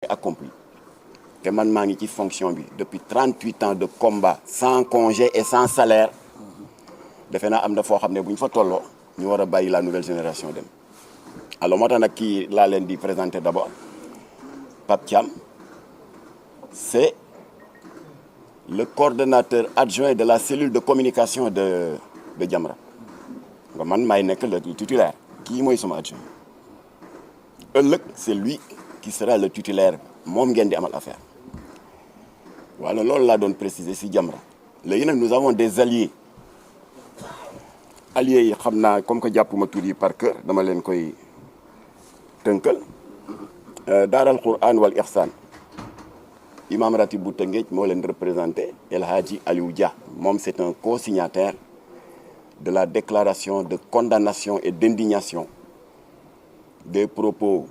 accompli te man maa ngi ci fonction bi depuis 38 ans de combat sans congé et sans salaire defe naa am na foo xam ne bu ñu fa tolloo ñu war a bàyyi la nouvelle génération dem alors moo tax nag kii laa leen di présenter d'abord Pape Thiam c'est le coordonnateur adjoint de la cellule de communication de Jamra nga man maay nekk le titulaire kii mooy sama adjoint ëllëg c'est lui qui sera le titulaire moom ngeen di amal affaire voilà loolu laa doon préciser ci Jamra léegi nag nous avons des alliés yi xam naa comme que jàppuma tur yi par cœur dama leen koy tënkal daaral Quran wal Ihsan imam ratib bu Tëngéej moo leen représenté El Hadji Aliou Dia moom c'est un co-signataire de la déclaration de condamnation et d'indignation des propos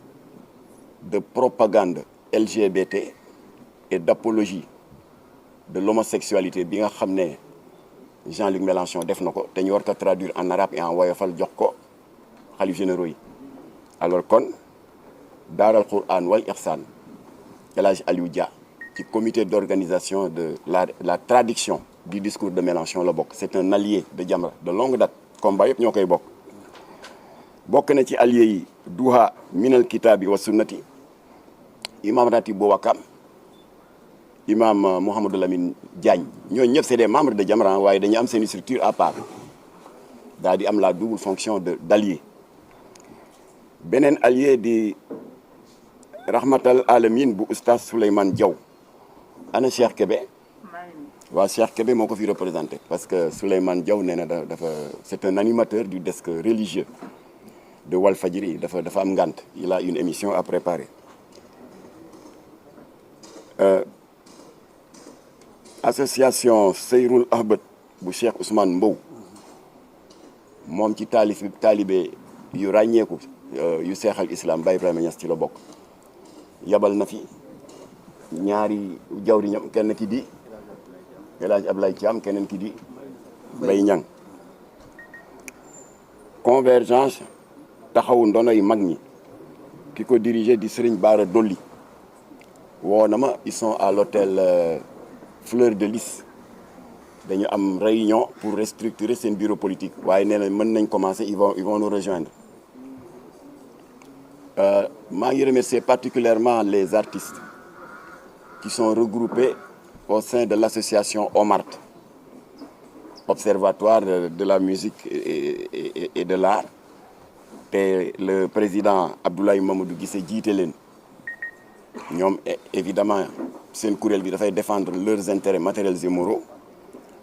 de propagande LGBT et d'apologie de l'homosexualité bi nga xam ne Jean-Luc Mélenchon def na ko te ñu war ko traduire en arabe et en woyofal jox ko xalif généraux yi alors kon daaral Quran wal Ihsan El Hadji Aliou Dia ci comité d'organisation de la traduction du discours de Mélenchon la bokk c'est un allié de Jamra de longue date combat yëpp ñoo koy bokk na ci allié yi Duha minal kitaabi wa sunnati imam ratib bu Wakam imam Mouhamadou Lamine Diagne ñooñu ñëpp c'est des membres de Jamra waaye dañu am seen structure à part daal di am la double fonction d'allié beneen allié di rahmatal alamin bu oustaz Souleymane Diaw ana Cheikh Kébé waaw Cheikh Kébé moo ko fi représenté parce que Souleymane Diaw nee na dafa c'est un animateur du desk religieux de Walfadjri dafa am ngant il a une émission à préparer association Seyrul Ahbad bu Cheikh Ousmane Mbow moom ci taalibe yu ràññeeku yu seexal islam Baye Ibrahima Niass ci la bokk yabal na fi ñaari jawriñam kenn ki di El Hadj Ablaye Thiam keneen ki di Mbaye Niang convergence taxawu ndono yi mag ñi ki ko dirigé di Serigne Bara Dolly woo na ma ils sont à l'hôtel Fleur de Lys dañu am réunion pour restructurer seen bureau politique waaye nee na mën nañ commencer ils vont nous rejoindre maa ngi remercier particulièrement les artistes qui sont regroupés au sein de l'association OMART Observatoire de la musique et de l'art te le président Abdoulaye Mamadou Guissé jiite leen ñoom évidemment seen kuréel bi dafay défendre leurs intérêts matériels et moraux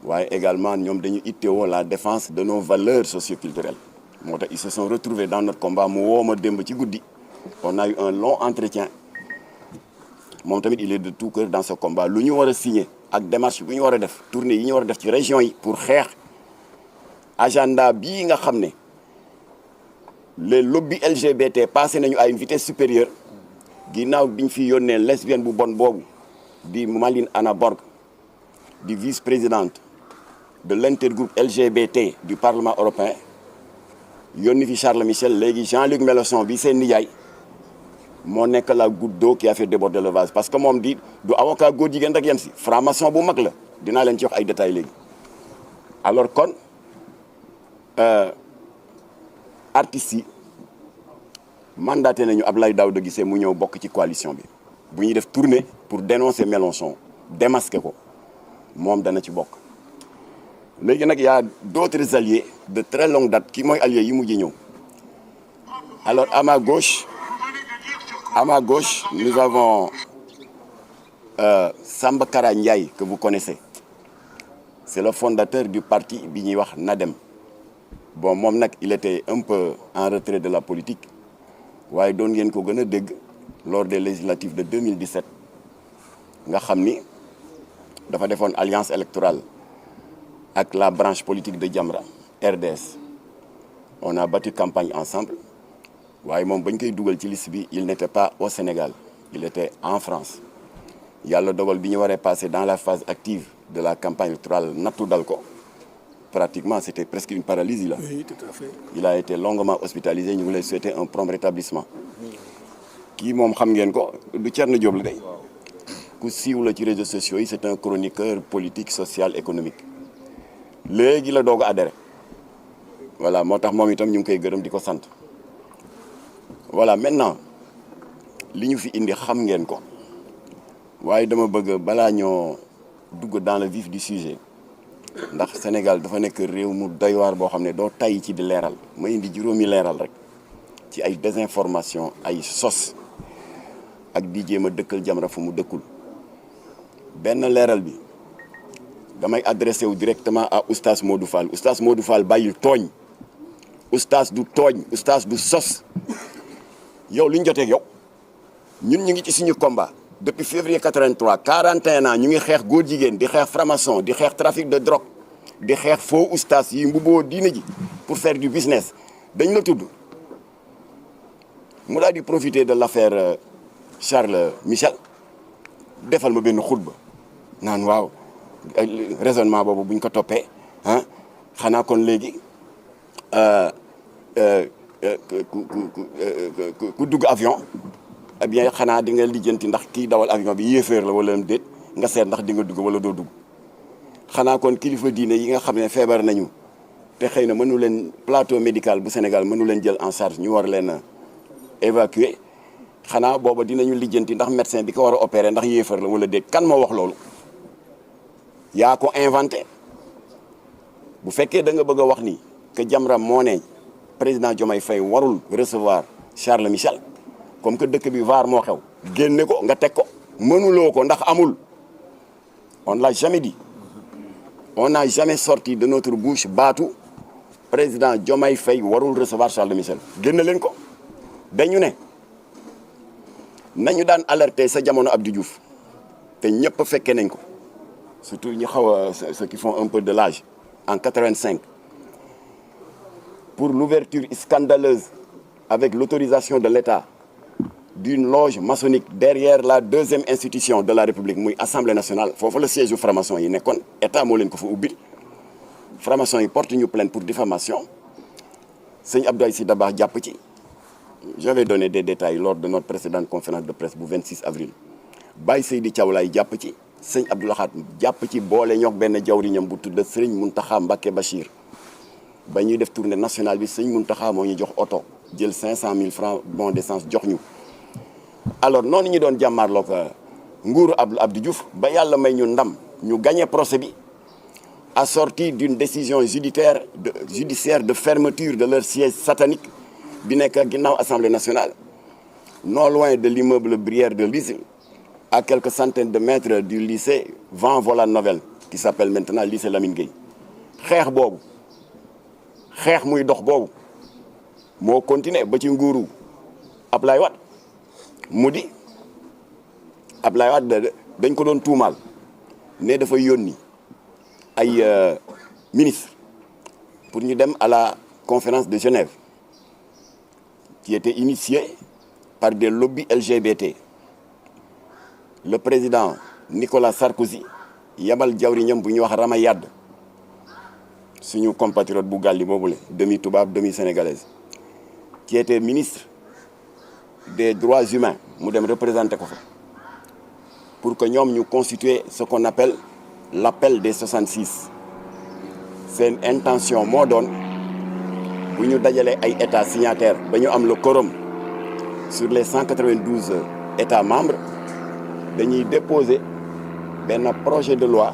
waaye également ñoom dañu ittewoo la défense de nos valeurs socioculturelles moo tax ils se sont retrouvés dans notre combat mu woo ma démb ci guddi on a eu un long entretien moom tamit il est de tout cœur dans ce combat lu ñu war a signer ak démarche bu ñu war a def tournée yi ñu war a def ci région yi pour xeex agenda bii nga xam ne les lobbies LGBT passé nañu à une vitesse supérieure ginnaaw biñ fi yónnee lesbienne bu bon boobu di Maline Anna Borg di vice-présidente de l'intergroupe LGBT du Parlement européen yónni fi Charles Michel léegi Jean-Luc Mélenchon bi seen nijaay moo nekk la goutte d'eau qui a fait déborder le vase parce que moom du avocat góor jigéen rek yem si franc-maçon bu mag la dinaa leen ci wax ay détails léegi alors kon artistes yi mandaté nañu Abdoulaye Daouda Guissé mu ñëw bokk ci coalition bi bu ñuy def tournée pour dénoncer Mélenchon démasquer ko moom dana ci bokk léegi nag y a d'autres alliés de très longue date ki mooy alliés yi mujj ñëw alors à ma gauche nous avons Samba Kara Ndiaye que vous connaissez c'est le fondateur du parti bi ñuy wax NADEM bon moom nag il était un peu en retrait de la politique waaye doon ngeen ko gën a dégg lors des législatives de 2017 nga xam ni dafa defoon alliance électorale ak la branche politique de Jamra RDS on a battu campagne ensemble waaye moom bañ koy dugal ci liste bi il n'était pas au Sénégal il était en France yàlla dogal bi ñu waree passer dans la phase active de la campagne électorale nattu dal ko pratiquement c'était presque une paralysie là. Oui, tout à fait. Il a été longuement hospitalisé ñu ngi lay souhaiter un prompt rétablissement kii moom xam ngeen ko du Thierno Diop la day ku siiw la ci réseaux sociaux yi c'est un chroniqueur politique social économique léegi la doog a adhéré voilà moo tax moom itam ñu ngi koy gërëm di ko sant voilà maintenant li ñu fi indi xam ngeen ko waaye dama bëgg balaa ñoo dugg dans le vif du sujet ndax Sénégal dafa nekk réew mu doy waar boo xam ne doo tay ci di leeral ma indi juróomi leeral rek ci ay désinformation ay sos ak di jéem a dëkkal Jamra fu mu dëkkul benn leeral bi damay adressé wu directement à oustaz Modou Fall oustaz Modou Fall bàyyil tooñ oustaz du tooñ oustaz du sos yow li ñu jotee yow ñun ñu ngi ci suñu combat depuis février 83 41 ans ñu ngi xeex góor jigéen di xeex franc-maçon di xeex trafic de drogue di xeex faux oustaz yi mbubboo diine ji pour faire du business dañ la tudd mu daal di profiter de l'affaire Charles Michel defal ma benn xutba naan waaw raisonnement boobu buñ ko toppee ah xanaa kon léegi ku dugg avion eh bien xanaa di nga lijjanti ndax kii dawal avion bi yéeféer la wala déet nga seet ndax di nga dugg wala doo dugg xanaa kon kilifa diine yi nga xam ne feebar nañu te xëy na mënu leen plateau médical bu Sénégal mënu leen jël en charge ñu war leen a évacuer xanaa booba dinañu lijjanti ndax médecin bi ko war a opérer ndax yéefar la wala déet kan moo wax loolu yaa ko inventé bu fekkee da nga bëgg a wax ni que Jamra moo ne président Diomaye Faye warul recevoir Charles Michel comme que dëkk bi VAR moo xew génne ko nga teg ko mënuloo ko ndax amul on l'a jamais dit on n'a jamais sorti de notre bouche baatu président Diomaye Faye warul recevoir Charles Michel génne leen ko dañu ne nañu daan alerter sa jamono Abdou Diouf te ñëpp fekkee nañ ko surtout ñu xaw a ceux qui font un peu de l'âge en 85 pour l'ouverture scandaleuse avec l'autorisation de l'État d'une loge maçonnique derrière la deuxième institution de la République muy Assemblée nationale foofu la siège u franc-maçon yi nekkoon état moo leen ko fa ubbil franc-maçon yi porte ñu plainte pour diffamation sëñ Abdoulaye Sy Dabakh jàpp ci j'avais donné des détails lors de notre précédente conférence de presse bu 26 avril Baye Seydi Thiaw Laye jàpp ci sëñ Abdou Lahad jàpp ci boole ñoog benn jawriñam bu tudd Serigne Mountakha Mbacké Bachir ba ñuy def tournée nationale bi sëñ Mountakha moo ñu jox oto jël 500 000 francs bon d'essence jox ñu alors noonu ñu doon jàmmaarloog nguuru Abdou Diouf ba yàlla may ñu ndam ñu gagné procès bi assorti d'une décision judiciaire de fermeture de leur siège satanique bi nekk ginnaaw Assemblée nationale non loin de l'immeuble Brière de l'Isle à quelques centaines de mètres du lycée Van Volant Novel qui s'appelle maintenant lycée Lamine Gueye xeex boobu xeex muy dox boobu moo continué ba ci nguuru Ablaye Wade mu di Ablaye Wade dañ ko doon tuumaal ne dafa yónni ay ministre pour ñu dem à la conférence de Genève qui était initiée par des lobbies LGBT le président Nicolas Sarkozy yabal jawriñam bu ñuy wax Rama Yade suñu compatriote bu gàlli boobule demi tubaab demi sénégalaise qui était ministre des droits humains mu dem représenter ko fa pour que ñoom ñu constituer ce qu'on appelle l'appel des 66 seen intention moo doon bu ñu dajalee ay états signataires ba ñu am le quorum sur les 192 états membres dañuy déposer benn projet de loi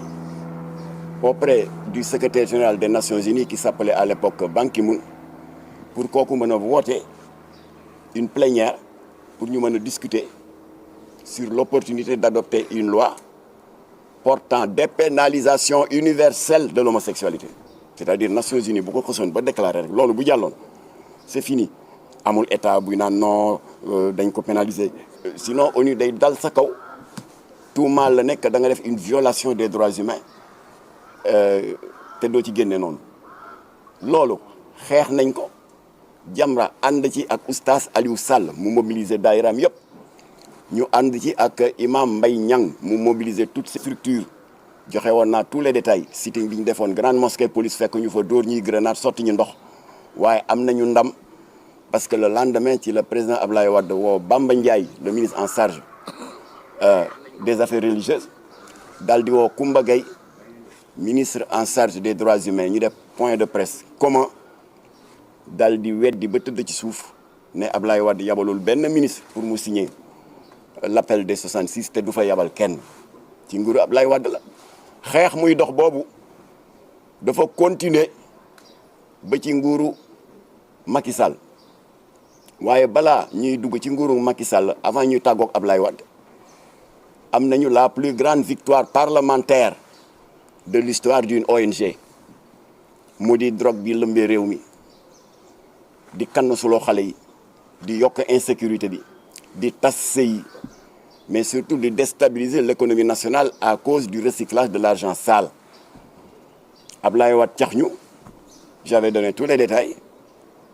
auprès du secrétaire général des Nations Unies qui s'appelait à l'époque Ban Ki-moon pour kooku mën a voter une plénière pour ñu mën a discuter sur l'opportunité d'adopter une loi portant dépénalisation universelle de l'homosexualité c'est-à-dire Nations Unies bu ko xasoon ba déclarer rek loolu bu jàlloon c'est fini amul état buy naan non dañ ko pénaliser sinon ONU day dal sa kaw tout mal la nekk da nga def une violation des droits humains te doo ci génne noonu loolu xeex nañ ko Jamra ànd ci ak oustaz Aliou Sall mu mobiliser daayiraam yëpp ñu ànd ci ak imam Mbaye Niang mu mobiliser toutes ces structures joxe woon naa tous les détails sitting bi ñu defoon grande mosquée police fekk ñu fa dóor ñuy grenade sotti ñu ndox waaye am nañu ndam parce que le lendemain ci le président Ablaye Wade woo Bamba Ndiaye le ministre en charge des affaires religieuses daal di woo Koumba Gaye ministre en charge des droits humains ñu def point de presse comment daal di weddi ba tëdd ci suuf ne Ablaye Wade yabalul benn ministre pour mu signer l'appel des 66 te du fa yabal kenn ci nguuru Ablaye Wade la xeex muy dox boobu dafa continuer ba ci nguuru Macky Sall waaye balaa ñuy dugg ci nguuru Macky Sall avant ñuy tàggoog Ablaye Wade am nañu la plus grande victoire parlementaire de l'histoire d'une ONG mu di drogue bi lëmbee réew mi di kann suloo xale yi di yokk insécurité bi di tas sëy mais surtout de déstabiliser l'économie nationale à cause du recyclage de l'argent sale Ablaye Wade cax ñu j'avais donné tous les détails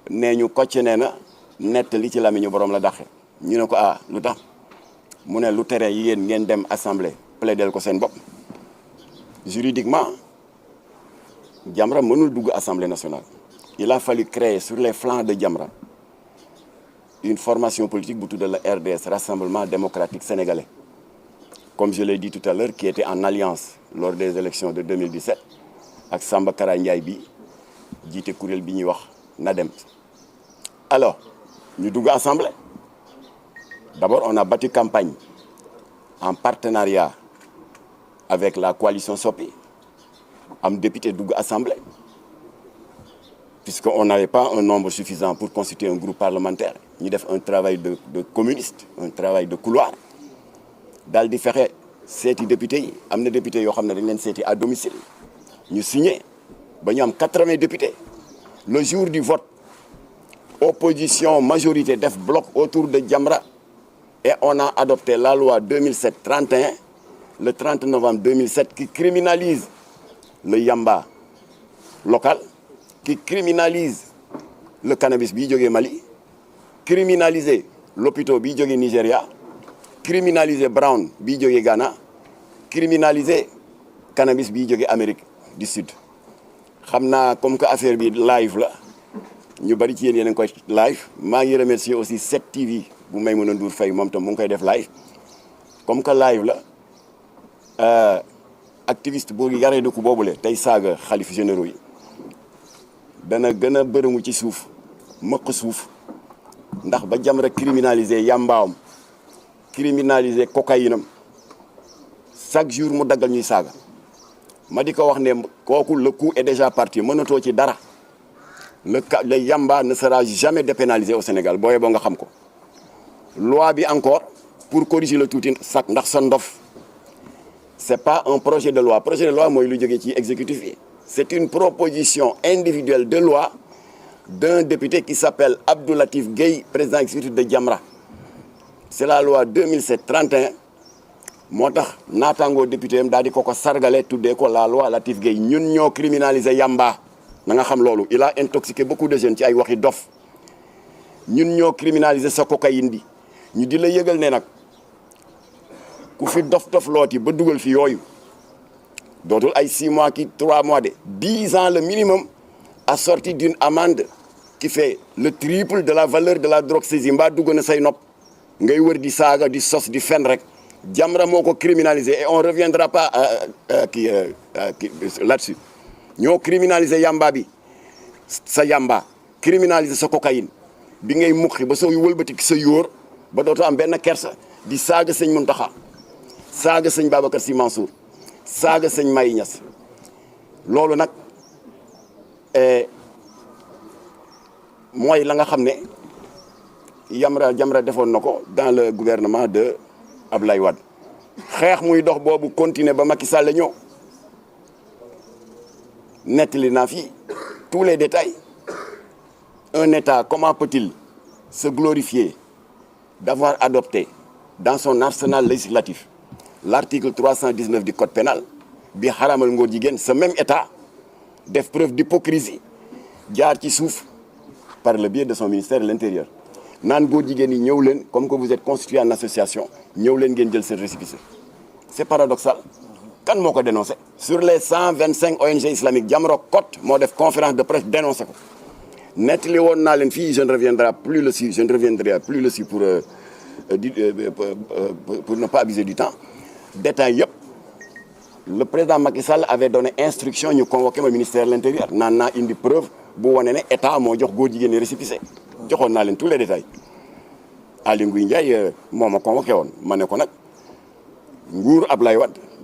nee ñu kocc nee na nettali ci lamiñu borom la daxe ñu ne ko lu tax mu ne lu tere yéen ngeen dem assemblée plaidel ko seen bopp juridiquement Jamra mënul dugg assemblée nationale il a fallu créer sur les flancs de Jamra une formation politique bu tudd la RDS Rassemblement démocratique sénégalais comme je l'ai dit tout à l'heure qui était en alliance lors des élections de 2017 ak Samba Kara Ndiaye bi jiite kuréel bi ñuy wax NADEM alors ñu dugg assemblée d'abord on a battu campagne en partenariat avec la coalition Sopi am député dugg assemblée puisqu'on n'avait pas un nombre suffisant pour constituer un groupe parlementaire ñu def un travail de communiste un travail de couloir daal di fexe seeti député yi am na député yoo xam ne dañ leen seeti à domicile ñu signé ba ñu am 80 députés le jour du vote opposition majorité def bloc autour de Jamra et on a adopté la loi 2007-31 le 30 novembre 2007 qui criminalise le yamba local qui criminalise le cannabis bii jógee Mali criminaliser l'opito bii jógee Nigéria criminaliser brown bii jógee Ghana criminaliser cannabis bii jógee Amérique du Sud xam naa comme que affaire bi live la ñu bari ci yéen a ngi koy live maa ngi remercier aussi 7TV bu Maïmouna Ndour Faye moom tam mu ngi koy def live comme que live la activiste bu yaree dëkku boobule tey saaga xalif généraux yi dana gën a bërëmu ci suuf mëq suuf ndax ba Jamra criminaliser yambaawam criminaliser cocaïne am chaque jour mu daggal ñuy saaga ma di ko wax ne kooku le coup est déjà parti mënatoo ci dara le yamba ne sera jamais dépénalisé au Sénégal booye boo nga xam ko loi bi encore pour corriger le tuuti sax ndax sa ndof c'est pas un projet de loi mooy lu jógee ci exécutif yi c'est une proposition individuelle de loi d'un député qui s'appelle Abdou Latif Gueye président exécutif de Jamra c'est la loi 2007-31 moo tax naataangoo député am daal di ko sargale tuddee ko la loi Latif Gueye ñun ñoo criminaliser yamba na nga xam loolu il a intoxiqué beaucoup de jeunes ci ay waxi dof ñun ñoo criminaliser sa cocaïne bi ñu di la yëgal ne nag ku fi dof looti ba dugal fi yooyu dootul ay 6 mois ki 3 mois de 10 ans le minimum assorti d'une amende qui fait le triple de la valeur de la drogue saisie mbaa dugg na say nopp ngay wër di saaga di sos di fen rek Jamra moo ko criminalisé et on reviendra pas là-dessus ñoo criminalisé yamba bi sa yamba criminalisé sa cocaïne bi ngay muqi ba soo wëlbati sa yóor ba dootoo am benn kersa di saaga sëñ Muntaxa saaga sëñ Babacar Sy Mansour saaga sëñ Mayi Niass loolu nag mooy la nga xam ne Jamra defoon na ko dans le gouvernement de Ablaye Wade xeex muy dox boobu continuer ba Macky Sall la ñëw nettali naa fi tous les détails un État comment peut-il se glorifier d'avoir adopté dans son arsenal législatif l'article 319 du code pénal bi xaramal ngóor jigéen ce même État def preuve d'hypocrisie jaar ci suuf par le biais de son ministère de l'Intérieur naan góor jigéen yi ñëw leen comme que vous êtes constitué en association ñëw leen ngeen jël seen récépissé c'est paradoxal kan moo ko dénoncé sur les 125 ONG islamiques Jamra Code moo def conférence de presse dénoncé ko nettali woon naa leen fii je ne reviendrai plus dessus pour ne pas abuser du temps détail yëpp le président Macky Sall avait donné instruction ñu convoqué ma ministère de l'intérieur naan naa indi preuve bu wane ne état moo jox góor jigéen ñi récépissé joxoon naa leen tous les détails Aly Ngouille Ndiaye moo ma convoqué woon ma ne ko nag nguur Ablaye Wade